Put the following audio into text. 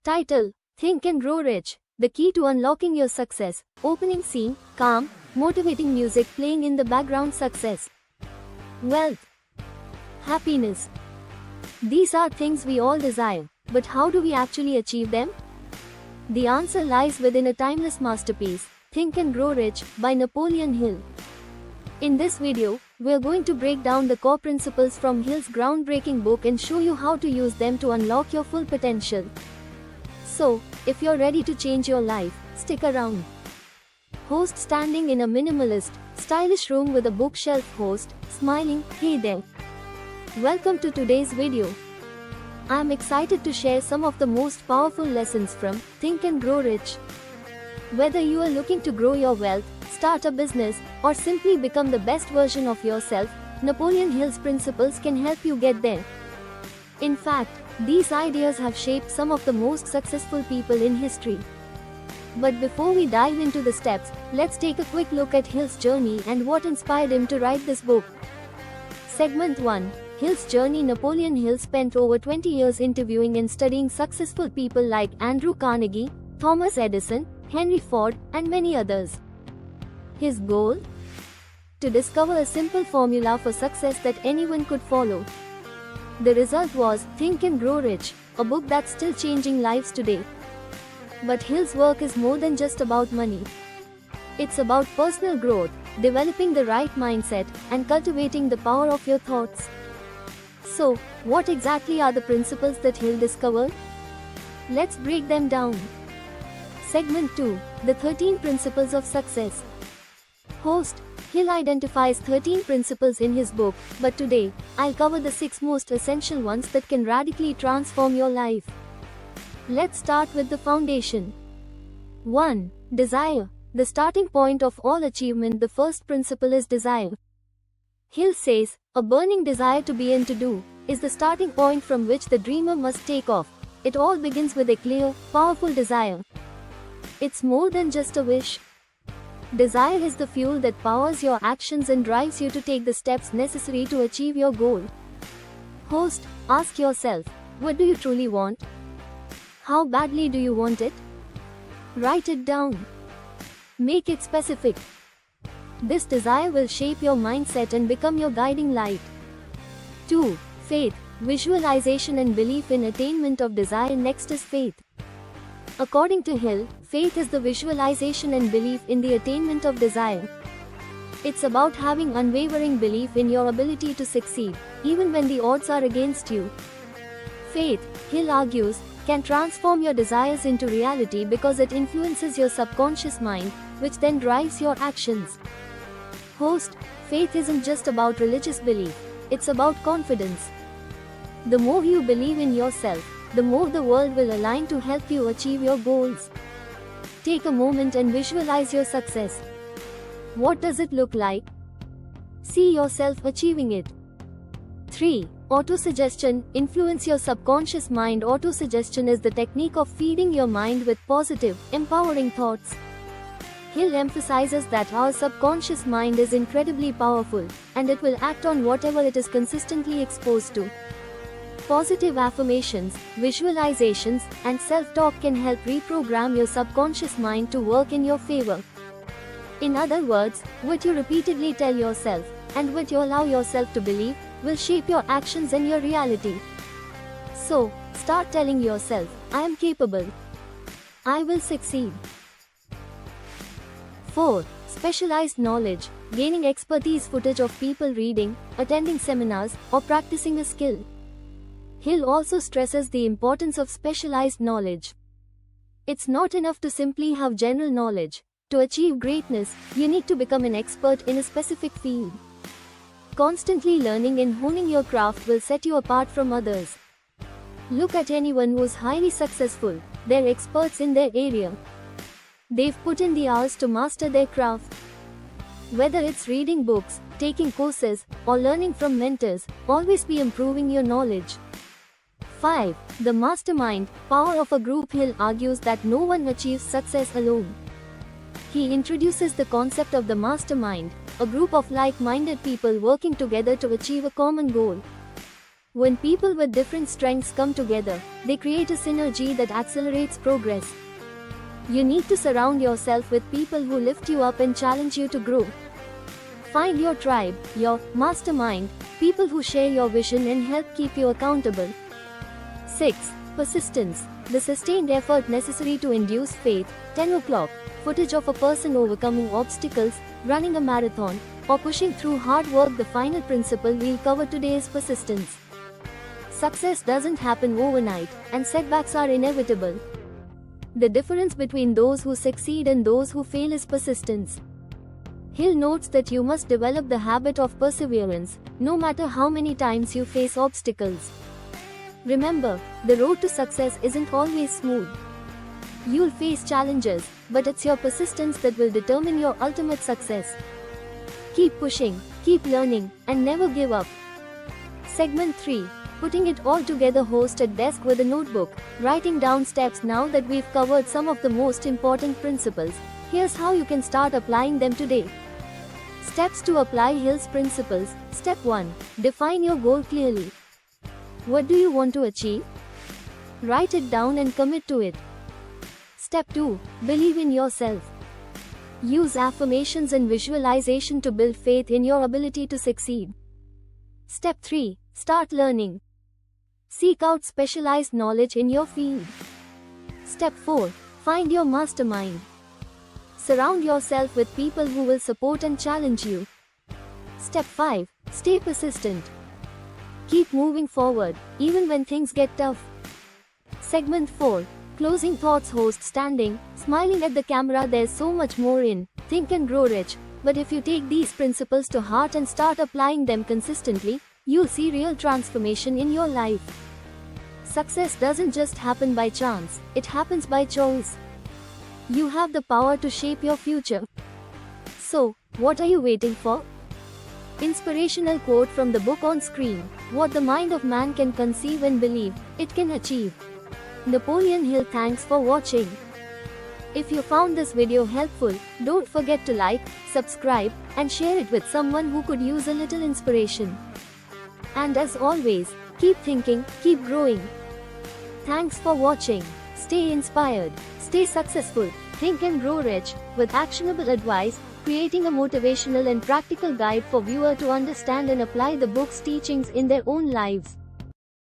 Title: Think and Grow Rich, the key to unlocking your success. Opening scene: calm, motivating music playing in the background. Success, wealth, happiness. These are things we all desire, but how do we actually achieve them? The answer lies within a timeless masterpiece, Think and Grow Rich, by Napoleon Hill. In this video, we're going to break down the core principles from Hill's groundbreaking book and show you how to use them to unlock your full potential. So, if you're ready to change your life, stick around. Host standing in a minimalist, stylish room with a bookshelf. Host, smiling, hey there. Welcome to today's video. I'm excited to share some of the most powerful lessons from Think and Grow Rich. Whether you are looking to grow your wealth, start a business, or simply become the best version of yourself, Napoleon Hill's principles can help you get there. In fact, these ideas have shaped some of the most successful people in history. But before we dive into the steps, let's take a quick look at Hill's journey and what inspired him to write this book. Segment 1. Hill's journey. Napoleon Hill spent over 20 years interviewing and studying successful people like Andrew Carnegie, Thomas Edison, Henry Ford, and many others. His goal? To discover a simple formula for success that anyone could follow. The result was Think and Grow Rich, a book that's still changing lives today. But Hill's work is more than just about money. It's about personal growth, developing the right mindset, and cultivating the power of your thoughts. So, what exactly are the principles that Hill discovered? Let's break them down. Segment 2. The 13 Principles of Success. Host: Hill identifies 13 principles in his book, but today, I'll cover the 6 most essential ones that can radically transform your life. Let's start with the foundation. 1. Desire. The starting point of all achievement. The first principle is desire. Hill says, a burning desire to be and to do, is the starting point from which the dreamer must take off. It all begins with a clear, powerful desire. It's more than just a wish. Desire is the fuel that powers your actions and drives you to take the steps necessary to achieve your goal. Host: ask yourself, what do you truly want? How badly do you want it? Write it down. Make it specific. This desire will shape your mindset and become your guiding light. 2. Faith. Visualization and belief in attainment of desire. Next is faith. According to Hill, faith is the visualization and belief in the attainment of desire. It's about having unwavering belief in your ability to succeed, even when the odds are against you. Faith, Hill argues, can transform your desires into reality because it influences your subconscious mind, which then drives your actions. Host: faith isn't just about religious belief, it's about confidence. The more you believe in yourself, the more the world will align to help you achieve your goals. Take a moment and visualize your success. What does it look like? See yourself achieving it. 3. Autosuggestion. Influence your subconscious mind. Autosuggestion is the technique of feeding your mind with positive, empowering thoughts. Hill emphasizes that our subconscious mind is incredibly powerful, and it will act on whatever it is consistently exposed to. Positive affirmations, visualizations, and self-talk can help reprogram your subconscious mind to work in your favor. In other words, what you repeatedly tell yourself, and what you allow yourself to believe, will shape your actions and your reality. So, start telling yourself, I am capable. I will succeed. 4. Specialized knowledge. Gaining expertise. Footage of people reading, attending seminars, or practicing a skill. Hill also stresses the importance of specialized knowledge. It's not enough to simply have general knowledge. To achieve greatness, you need to become an expert in a specific field. Constantly learning and honing your craft will set you apart from others. Look at anyone who's highly successful. They're experts in their area. They've put in the hours to master their craft. Whether it's reading books, taking courses, or learning from mentors, always be improving your knowledge. 5. The mastermind, power of a group. Hill argues that no one achieves success alone. He introduces the concept of the mastermind, a group of like-minded people working together to achieve a common goal. When people with different strengths come together, they create a synergy that accelerates progress. You need to surround yourself with people who lift you up and challenge you to grow. Find your tribe, your mastermind, people who share your vision and help keep you accountable. 6. Persistence. The sustained effort necessary to induce faith. 10 o'clock. Footage of a person overcoming obstacles, running a marathon, or pushing through hard work. The final principle we'll cover today is persistence. Success doesn't happen overnight, and setbacks are inevitable. The difference between those who succeed and those who fail is persistence. Hill notes that you must develop the habit of perseverance, no matter how many times you face obstacles. Remember, the road to success isn't always smooth. You'll face challenges, but it's your persistence that will determine your ultimate success. Keep pushing, keep learning, and never give up. Segment 3. Putting it all together. Host at desk with a notebook, writing down steps. Now that we've covered some of the most important principles, here's how you can start applying them today. Steps to apply Hill's principles. Step 1. Define your goal clearly. What do you want to achieve? Write it down and commit to it. Step 2. Believe in yourself. Use affirmations and visualization to build faith in your ability to succeed. Step 3. Start learning. Seek out specialized knowledge in your field. Step 4. Find your mastermind. Surround yourself with people who will support and challenge you. Step 5. Stay persistent. Keep moving forward, even when things get tough. Segment 4. Closing thoughts. Host standing, smiling at the camera. There's so much more in Think and Grow Rich, but if you take these principles to heart and start applying them consistently, you'll see real transformation in your life. Success doesn't just happen by chance, it happens by choice. You have the power to shape your future. So, what are you waiting for? Inspirational quote from the book on screen: what the mind of man can conceive and believe, it can achieve. Napoleon Hill. Thanks for watching. If you found this video helpful, don't forget to like, subscribe, and share it with someone who could use a little inspiration. And as always, keep thinking, keep growing. Thanks for watching. Stay inspired, stay successful, think and grow rich, with actionable advice, creating a motivational and practical guide for viewers to understand and apply the book's teachings in their own lives.